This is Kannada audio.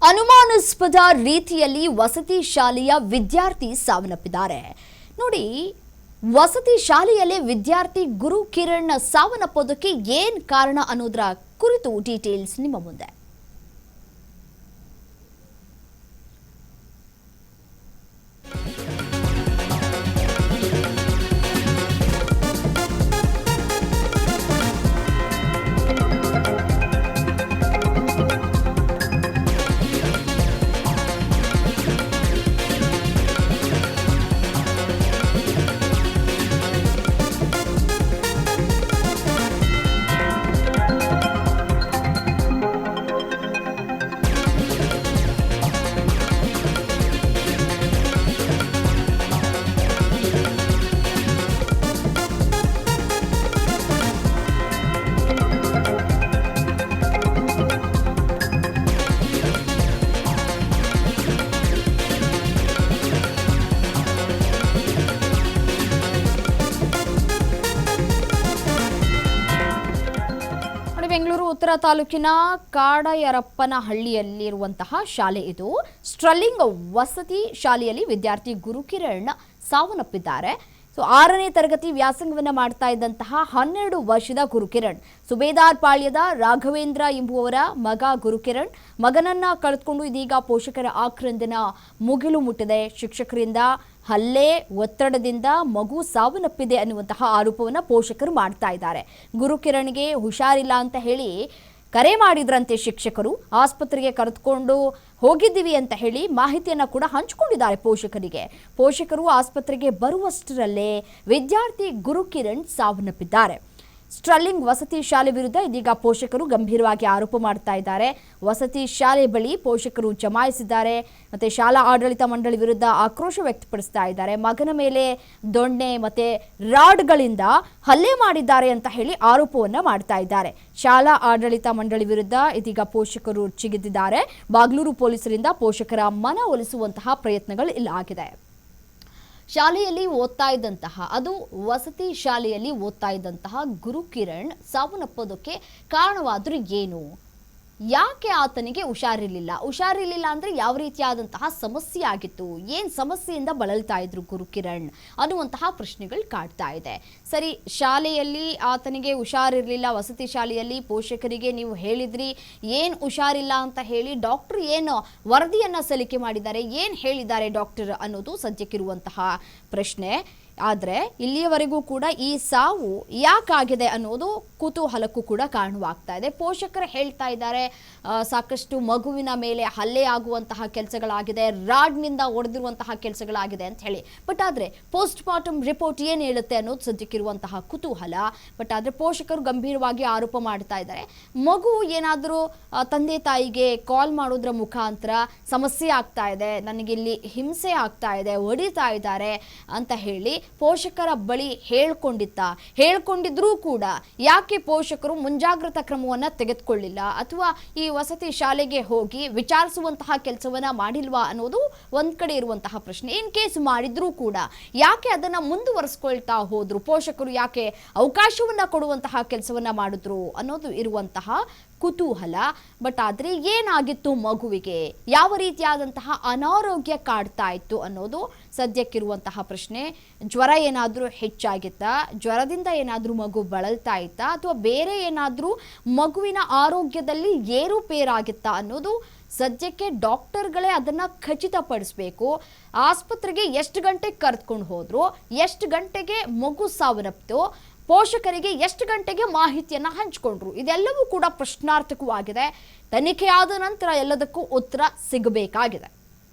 ಅನುಮಾನಾಸ್ಪದ ರೀತಿಯಲ್ಲಿ ವಸತಿ ಶಾಲೆಯ ವಿದ್ಯಾರ್ಥಿ ಸಾವನ್ನಪ್ಪಿದ್ದಾರೆ. ನೋಡಿ, ವಸತಿ ಶಾಲೆಯಲ್ಲೇ ವಿದ್ಯಾರ್ಥಿ ಗುರು ಕಿರಣ್ ಸಾವನ್ನಪ್ಪೋದಕ್ಕೆ ಏನು ಕಾರಣ ಅನ್ನೋದರ ಕುರಿತು ಡೀಟೇಲ್ಸ್ ನಿಮ್ಮ ಮುಂದೆ. ಬೆಂಗಳೂರು ಉತ್ತರ ತಾಲೂಕಿನ ಕಾಡಯರಪ್ಪನಹಳ್ಳಿಯಲ್ಲಿರುವಂತಹ ಶಾಲೆ ಇದು. ಸ್ಟ್ರಲಿಂಗ್ ವಸತಿ ಶಾಲೆಯಲ್ಲಿ ವಿದ್ಯಾರ್ಥಿ ಗುರುಕಿರಣ್ ಸಾವನ್ನಪ್ಪಿದ್ದಾರೆ. 6ನೇ ತರಗತಿ ವ್ಯಾಸಂಗವನ್ನ ಮಾಡ್ತಾ ಇದ್ದಂತಹ 12 ವರ್ಷದ ಗುರುಕಿರಣ್ ಸುಬೇದಾರ್ ಪಾಳ್ಯದ ರಾಘವೇಂದ್ರ ಎಂಬುವವರ ಮಗ ಗುರುಕಿರಣ್ ಮಗನನ್ನ ಕಳೆದುಕೊಂಡು ಇದೀಗ ಪೋಷಕರ ಆಕ್ರಂದನ ಮುಗಿಲು ಮುಟ್ಟಿದೆ. ಶಿಕ್ಷಕರಿಂದ ಹಲ್ಲೆ, ಒತ್ತಡದಿಂದ ಮಗು ಸಾವನ್ನಪ್ಪಿದೆ ಅನ್ನುವಂತಹ ಆರೋಪವನ್ನು ಪೋಷಕರು ಮಾಡ್ತಾ ಇದ್ದಾರೆ. ಗುರುಕಿರಣ್ಗೆ ಹುಷಾರಿಲ್ಲ ಅಂತ ಹೇಳಿ ಕರೆ ಮಾಡಿದ್ರಂತೆ ಶಿಕ್ಷಕರು. ಆಸ್ಪತ್ರೆಗೆ ಕರೆದುಕೊಂಡು ಹೋಗಿದ್ದೀವಿ ಅಂತ ಹೇಳಿ ಮಾಹಿತಿಯನ್ನು ಕೂಡ ಹಂಚಿಕೊಂಡಿದ್ದಾರೆ ಪೋಷಕರಿಗೆ. ಪೋಷಕರು ಆಸ್ಪತ್ರೆಗೆ ಬರುವಷ್ಟರಲ್ಲೇ ವಿದ್ಯಾರ್ಥಿ ಗುರುಕಿರಣ್ ಸಾವನ್ನಪ್ಪಿದ್ದಾರೆ. ಸ್ಟ್ರಲಿಂಗ್ ವಸತಿ ಶಾಲೆ ವಿರುದ್ಧ ಇದೀಗ ಪೋಷಕರು ಗಂಭೀರವಾಗಿ ಆರೋಪ ಮಾಡ್ತಾ ಇದ್ದಾರೆ. ವಸತಿ ಶಾಲೆ ಬಳಿ ಪೋಷಕರು ಜಮಾಯಿಸಿದ್ದಾರೆ. ಮತ್ತೆ ಶಾಲಾ ಆಡಳಿತ ಮಂಡಳಿ ವಿರುದ್ಧ ಆಕ್ರೋಶ ವ್ಯಕ್ತಪಡಿಸ್ತಾ ಇದ್ದಾರೆ. ಮಗನ ಮೇಲೆ ದೊಣ್ಣೆ ಮತ್ತೆ ರಾಡ್ಗಳಿಂದ ಹಲ್ಲೆ ಮಾಡಿದ್ದಾರೆ ಅಂತ ಹೇಳಿ ಆರೋಪವನ್ನ ಮಾಡ್ತಾ ಇದ್ದಾರೆ. ಶಾಲಾ ಆಡಳಿತ ಮಂಡಳಿ ವಿರುದ್ಧ ಇದೀಗ ಪೋಷಕರು ಚಿಗಿದಿದ್ದಾರೆ. ಬಾಗ್ಲೂರು ಪೊಲೀಸರಿಂದ ಪೋಷಕರ ಮನವೊಲಿಸುವಂತಹ ಪ್ರಯತ್ನಗಳು ಇಲ್ಲಾಗಿದೆ. ಶಾಲೆಯಲ್ಲಿ ಓದ್ತಾ ಇದ್ದಂತಹ, ಅದು ವಸತಿ ಶಾಲೆಯಲ್ಲಿ ಓದ್ತಾ ಇದ್ದಂತಹ ಗುರುಕಿರಣ್ ಸಾವನ್ನಪ್ಪೋದಕ್ಕೆ ಕಾರಣವಾದರೂ ಏನು? ಯಾಕೆ ಆತನಿಗೆ ಹುಷಾರಿರಲಿಲ್ಲ ಅಂದರೆ ಯಾವ ರೀತಿಯಾದಂತಹ ಸಮಸ್ಯೆ ಆಗಿತ್ತು? ಏನು ಸಮಸ್ಯೆಯಿಂದ ಬಳಲ್ತಾ ಇದ್ರು ಗುರುಕಿರಣ್ ಅನ್ನುವಂತಹ ಪ್ರಶ್ನೆಗಳು ಕಾಡ್ತಾ ಇದೆ. ಸರಿ, ಶಾಲೆಯಲ್ಲಿ ಆತನಿಗೆ ಹುಷಾರಿರಲಿಲ್ಲ, ವಸತಿ ಶಾಲೆಯಲ್ಲಿ ಪೋಷಕರಿಗೆ ನೀವು ಹೇಳಿದ್ರಿ ಏನು ಹುಷಾರಿಲ್ಲ ಅಂತ ಹೇಳಿ. ಡಾಕ್ಟರ್ ಏನು ವರದಿಯನ್ನು ಸಲ್ಲಿಕೆ ಮಾಡಿದ್ದಾರೆ, ಏನು ಹೇಳಿದ್ದಾರೆ ಡಾಕ್ಟರ್ ಅನ್ನೋದು ಸದ್ಯಕ್ಕಿರುವಂತಹ ಪ್ರಶ್ನೆ. ಆದರೆ ಇಲ್ಲಿಯವರೆಗೂ ಕೂಡ ಈ ಸಾವು ಯಾಕಾಗಿದೆ ಅನ್ನೋದು ಕುತೂಹಲಕ್ಕೂ ಕೂಡ ಕಾರಣವಾಗ್ತಾ ಇದೆ. ಪೋಷಕರು ಹೇಳ್ತಾ ಇದ್ದಾರೆ ಸಾಕಷ್ಟು ಮಗುವಿನ ಮೇಲೆ ಹಲ್ಲೆ ಆಗುವಂತಹ ಕೆಲಸಗಳಾಗಿದೆ, ರಾಡ್ನಿಂದ ಹೊಡೆದಿರುವಂತಹ ಕೆಲಸಗಳಾಗಿದೆ ಅಂತ ಹೇಳಿ. ಬಟ್ ಆದರೆ ಪೋಸ್ಟ್ ಮಾರ್ಟಮ್ ರಿಪೋರ್ಟ್ ಏನು ಹೇಳುತ್ತೆ ಅನ್ನೋದು ಸದ್ಯಕ್ಕಿರುವಂತಹ ಕುತೂಹಲ. ಬಟ್ ಆದರೆ ಪೋಷಕರು ಗಂಭೀರವಾಗಿ ಆರೋಪ ಮಾಡ್ತಾ ಇದ್ದಾರೆ. ಮಗು ಏನಾದರೂ ತಂದೆ ತಾಯಿಗೆ ಕಾಲ್ ಮಾಡೋದ್ರ ಮುಖಾಂತರ ಸಮಸ್ಯೆ ಆಗ್ತಾ ಇದೆ, ನನಗಿಲ್ಲಿ ಹಿಂಸೆ ಆಗ್ತಾ ಇದೆ, ಹೊಡಿತಾ ಇದ್ದಾರೆ ಅಂತ ಹೇಳಿ ಪೋಷಕರ ಬಳಿ ಹೇಳ್ಕೊಂಡಿದ್ರೂ ಕೂಡ ಯಾಕೆ ಪೋಷಕರು ಮುಂಜಾಗ್ರತಾ ಕ್ರಮವನ್ನು ತೆಗೆದುಕೊಳ್ಳಿಲ್ಲ ಅಥವಾ ಈ ವಸತಿ ಶಾಲೆಗೆ ಹೋಗಿ ವಿಚಾರಿಸುವಂತಹ ಕೆಲಸವನ್ನ ಮಾಡಿಲ್ವಾ ಅನ್ನೋದು ಒಂದ್ ಕಡೆ ಇರುವಂತಹ ಪ್ರಶ್ನೆ. ಇನ್ ಕೇಸ್ ಮಾಡಿದ್ರೂ ಕೂಡ ಯಾಕೆ ಅದನ್ನ ಮುಂದುವರಿಸ್ಕೊಳ್ತಾ ಹೋದ್ರು, ಪೋಷಕರು ಯಾಕೆ ಅವಕಾಶವನ್ನ ಕೊಡುವಂತಹ ಕೆಲಸವನ್ನ ಮಾಡಿದ್ರು ಅನ್ನೋದು ಇರುವಂತಹ ಕುತೂಹಲ. ಬಟ್ ಆದರೆ ಏನಾಗಿತ್ತು ಮಗುವಿಗೆ, ಯಾವ ರೀತಿಯಾದಂತಹ ಅನಾರೋಗ್ಯ ಕಾಡ್ತಾ ಇತ್ತು ಅನ್ನೋದು ಸದ್ಯಕ್ಕಿರುವಂತಹ ಪ್ರಶ್ನೆ. ಜ್ವರ ಏನಾದರೂ ಹೆಚ್ಚಾಗಿತ್ತಾ, ಜ್ವರದಿಂದ ಏನಾದರೂ ಮಗು ಬಳಲ್ತಾ ಇತ್ತಾ, ಅಥವಾ ಬೇರೆ ಏನಾದರೂ ಮಗುವಿನ ಆರೋಗ್ಯದಲ್ಲಿ ಏರುಪೇರಾಗಿತ್ತಾ ಅನ್ನೋದು ಸದ್ಯಕ್ಕೆ ಡಾಕ್ಟರ್ಗಳೇ ಅದನ್ನು ಖಚಿತಪಡಿಸಬೇಕು. ಆಸ್ಪತ್ರೆಗೆ ಎಷ್ಟು ಗಂಟೆಗೆ ಕರೆದುಕೊಂಡು ಹೋದ್ರು, ಎಷ್ಟು ಗಂಟೆಗೆ ಮಗು ಸಾವನ್ನಪ್ಪಿತು, ಪೋಷಕರಿಗೆ ಎಷ್ಟು ಗಂಟೆಗೆ ಮಾಹಿತಿಯನ್ನು ಹಂಚಿಕೊಂಡ್ರು, ಇದೆಲ್ಲವೂ ಕೂಡ ಪ್ರಶ್ನಾರ್ಥಕವಾಗಿದೆ. ತನಿಖೆಯಾದ ನಂತರ ಎಲ್ಲದಕ್ಕೂ ಉತ್ತರ ಸಿಗಬೇಕಾಗಿದೆ.